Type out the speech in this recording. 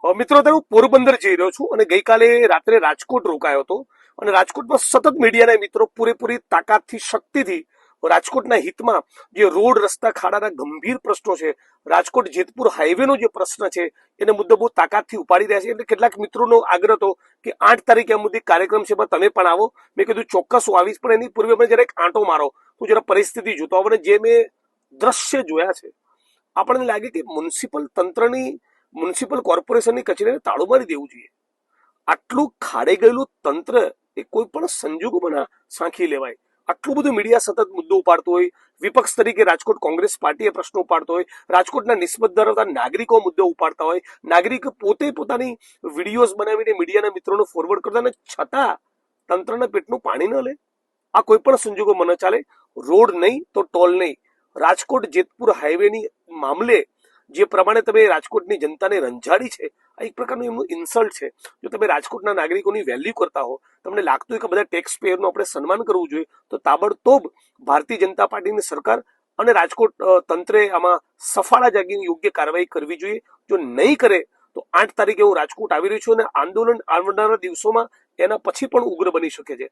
મિત્રો, હું પોરબંદર જઈ રહ્યો છું અને ગઈકાલે રાત્રે રાજકોટ રોકાયો હતો અને રાજકોટમાં સતત મીડિયાના મિત્રો પૂરેપૂરી તાકાતથી શક્તિથી રાજકોટના હિતમાં જે રોડ રસ્તા ખાડાના ગંભીર પ્રશ્નો છે, રાજકોટ જેતપુર હાઈવેનો જે પ્રશ્ન છે એને મુદ્દો બહુ તાકાતથી ઉપાડી રહ્યા છે. એટલે કેટલાક મિત્રોનો આગ્રહ હતો કે 8 તારીખે આ મુદ્દે કાર્યક્રમ છે, તમે પણ આવો. મેં કીધું ચોક્કસ હું આવીશ, પણ એની પૂર્વે મને જરા એક આંટો મારો, હું જરા પરિસ્થિતિ જોતો આવું. અને જે મેં દ્રશ્ય જોયા છે, આપણને લાગે કે મ્યુનિસિપલ કોર્પોરેશનની કચેરીને તાળું મારી દેવું જોઈએ. આટલું ખાડે ગયેલું તંત્ર એ કોઈ પણ સંજોગોમાં સાંખી લેવાય. આટલું બધું મીડિયા સતત મુદ્દો ઉપાડતો હોય, વિપક્ષ તરીકે રાજકોટ કોંગ્રેસ પાર્ટીએ પ્રશ્નો ઉપાડતો હોય, રાજકોટના નિસ્બત ધરાવતા નાગરિકો મુદ્દો ઉપાડતા હોય, નાગરિક પોતે પોતાની વિડીયોઝ બનાવીને મીડિયાના મિત્રોને ફોરવર્ડ કરતા, અને છતાં તંત્રના પેટનું પાણી ન લે. આ કોઈ પણ સંજોગોમાં ન ચાલે. રોડ નહીં તો ટોલ નહીં. રાજકોટ જેતપુર હાઈવેની મામલે જે પ્રમાણે તમે રાજકોટની જનતાને રંજાડી છે, આ એક પ્રકારનું એમનું ઇન્સલ્ટ છે. જો તમે રાજકોટના નાગરિકોની વેલ્યુ કરતા હો, તમને લાગતું હોય કે બધા ટેક્સ પેયરનું આપણે સન્માન કરવું જોઈએ, તો તાબડતોબ ભારતીય જનતા પાર્ટીની સરકાર અને રાજકોટ તંત્રે આમાં સફાળા જાગીને યોગ્ય કાર્યવાહી કરવી જોઈએ. જો નહીં કરે તો 8 તારીખે હું રાજકોટ આવી રહ્યો છું અને આંદોલન આવનારા દિવસોમાં એના પછી પણ ઉગ્ર બની શકે છે.